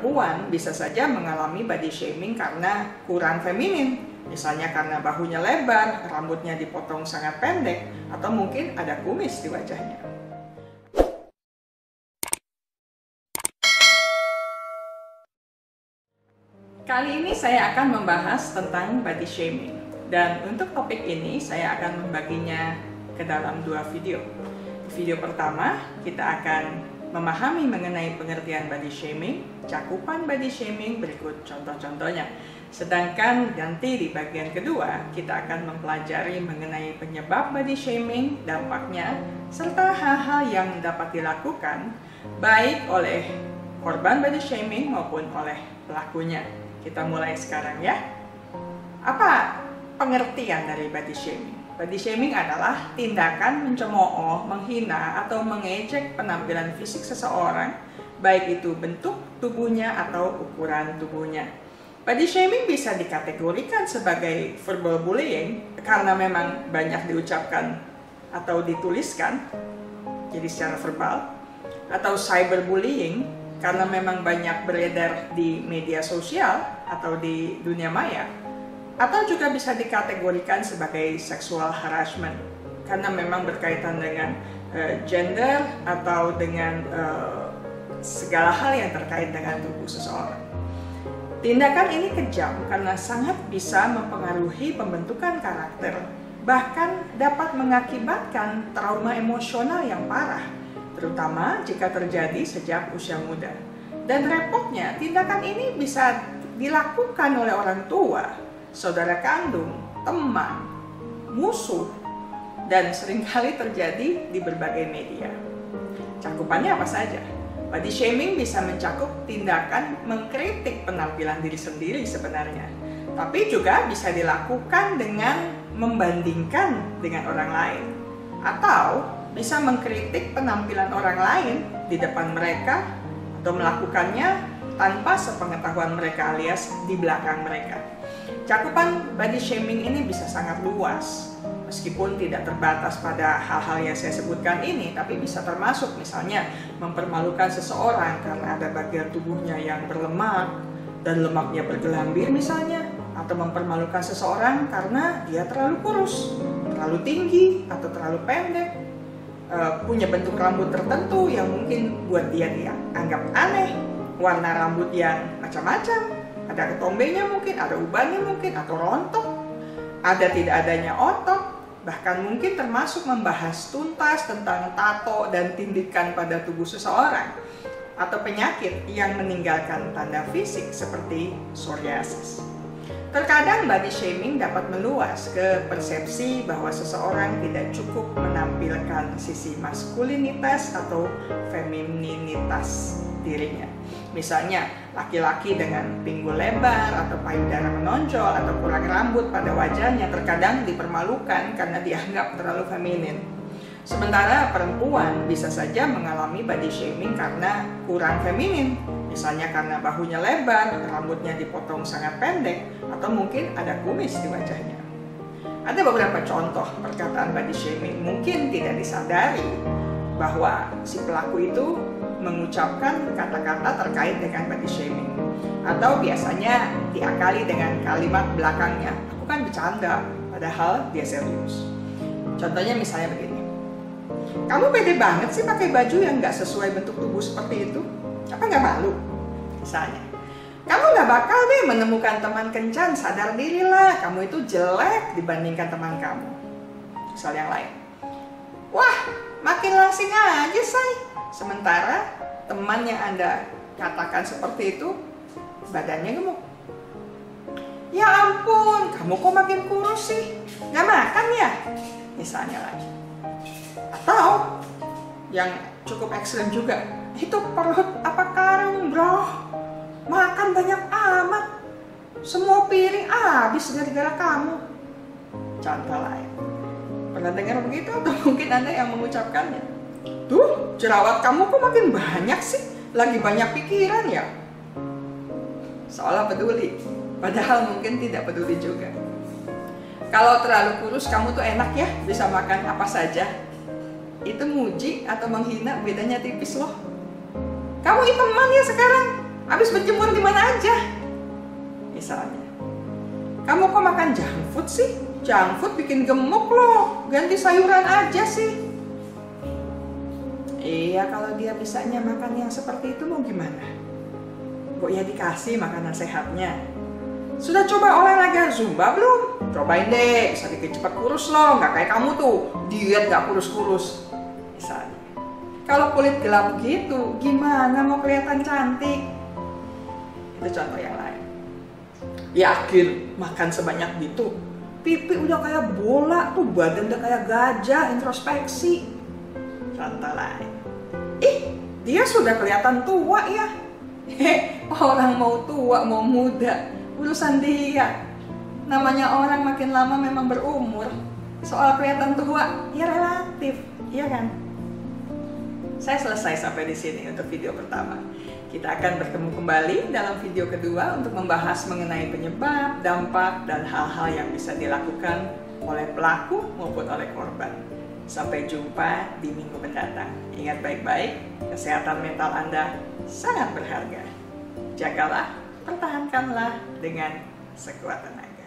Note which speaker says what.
Speaker 1: perempuan bisa saja mengalami body shaming karena kurang feminin. Misalnya karena bahunya lebar, rambutnya dipotong sangat pendek, atau mungkin ada kumis di wajahnya. Kali ini saya akan membahas tentang body shaming. Dan untuk topik ini saya akan membaginya ke dalam dua video. Di video pertama, kita akan memahami mengenai pengertian body shaming, cakupan body shaming, berikut contoh-contohnya. Sedangkan nanti di bagian kedua, kita akan mempelajari mengenai penyebab body shaming, dampaknya, serta hal-hal yang dapat dilakukan baik oleh korban body shaming maupun oleh pelakunya. Kita mulai sekarang ya. Apa pengertian dari body shaming? Body shaming adalah tindakan mencemooh, menghina, atau mengejek penampilan fisik seseorang, baik itu bentuk tubuhnya atau ukuran tubuhnya. Body shaming bisa dikategorikan sebagai verbal bullying karena memang banyak diucapkan atau dituliskan, jadi secara verbal, atau cyberbullying karena memang banyak beredar di media sosial atau di dunia maya. Atau juga bisa dikategorikan sebagai sexual harassment karena memang berkaitan dengan gender atau dengan segala hal yang terkait dengan tubuh seseorang. Tindakan ini kejam karena sangat bisa mempengaruhi pembentukan karakter, bahkan dapat mengakibatkan trauma emosional yang parah, terutama jika terjadi sejak usia muda. Dan repotnya, tindakan ini bisa dilakukan oleh orang tua, saudara kandung, teman, musuh, dan seringkali terjadi di berbagai media. Cakupannya apa saja? Body shaming bisa mencakup tindakan mengkritik penampilan diri sendiri sebenarnya, tapi juga bisa dilakukan dengan membandingkan dengan orang lain, atau bisa mengkritik penampilan orang lain di depan mereka atau melakukannya tanpa sepengetahuan mereka alias di belakang mereka. Cakupan body shaming ini bisa sangat luas, meskipun tidak terbatas pada hal-hal yang saya sebutkan ini, tapi bisa termasuk misalnya mempermalukan seseorang karena ada bagian tubuhnya yang berlemak dan lemaknya bergelambir misalnya, atau mempermalukan seseorang karena dia terlalu kurus, terlalu tinggi, atau terlalu pendek, punya bentuk rambut tertentu yang mungkin buat dia dianggap aneh, warna rambut yang macam-macam, ada ketombenya mungkin, ada ubannya mungkin, atau rontok, ada tidak adanya otot, bahkan mungkin termasuk membahas tuntas tentang tato dan tindikan pada tubuh seseorang, atau penyakit yang meninggalkan tanda fisik seperti psoriasis. Terkadang body shaming dapat meluas ke persepsi bahwa seseorang tidak cukup menampilkan sisi maskulinitas atau femininitas dirinya. Misalnya, laki-laki dengan pinggul lebar atau payudara menonjol atau kurang rambut pada wajahnya terkadang dipermalukan karena dianggap terlalu feminin. Sementara perempuan bisa saja mengalami body shaming karena kurang feminin. Misalnya karena bahunya lebar, rambutnya dipotong sangat pendek, atau mungkin ada kumis di wajahnya. Ada beberapa contoh perkataan body shaming mungkin tidak disadari bahwa si pelaku itu mengucapkan kata-kata terkait dengan body shaming, atau biasanya diakali dengan kalimat belakangnya, aku kan bercanda, padahal dia serius. Contohnya misalnya begini, kamu pede banget sih pakai baju yang nggak sesuai bentuk tubuh seperti itu, apa nggak malu? Misalnya, kamu nggak bakal deh menemukan teman kencan, sadar dirilah, kamu itu jelek dibandingkan teman kamu. Misal yang lain, wah makin langsing aja say. Sementara teman yang Anda katakan seperti itu badannya gemuk. Ya ampun, kamu kok makin kurus sih? Gak makan ya? Misalnya lagi. Atau yang cukup ekstrem juga, itu perut apa karung bro? Makan banyak amat, semua piring habis gara-gara kamu. Contoh lain. Pernah dengar begitu atau mungkin Anda yang mengucapkannya? Tuh, jerawat kamu kok makin banyak sih? Lagi banyak pikiran ya? Seolah peduli, padahal mungkin tidak peduli juga. Kalau terlalu kurus, kamu tuh enak ya, bisa makan apa saja. Itu muji atau menghina, bedanya tipis loh. Kamu iteman ya sekarang? habis berjemur di mana aja. Misalnya, kamu kok makan junk food sih? Junk food bikin gemuk loh, ganti sayuran aja sih. Iya, kalau dia bisanya makan yang seperti itu mau gimana? Kok ya dikasih makanan sehatnya. Sudah coba olahraga Zumba belum? Cobain deh, bisa bikin cepat kurus loh, nggak kayak kamu tuh, diet nggak kurus-kurus. Misalnya, kalau kulit gelap gitu, gimana mau kelihatan cantik? Itu contoh yang lain. Yakin makan sebanyak gitu, pipi udah kayak bola tuh, badan udah kayak gajah, introspeksi. Contoh lain, dia sudah kelihatan tua ya. Orang mau tua mau muda, urusan dia. Namanya orang makin lama memang berumur. Soal kelihatan tua, ya relatif, iya kan? Saya selesai sampai di sini untuk video pertama. Kita akan bertemu kembali dalam video kedua untuk membahas mengenai penyebab, dampak, dan hal-hal yang bisa dilakukan oleh pelaku maupun oleh korban. Sampai jumpa di minggu mendatang. Ingat baik-baik, kesehatan mental Anda sangat berharga. Jagalah, pertahankanlah dengan sekuat tenaga.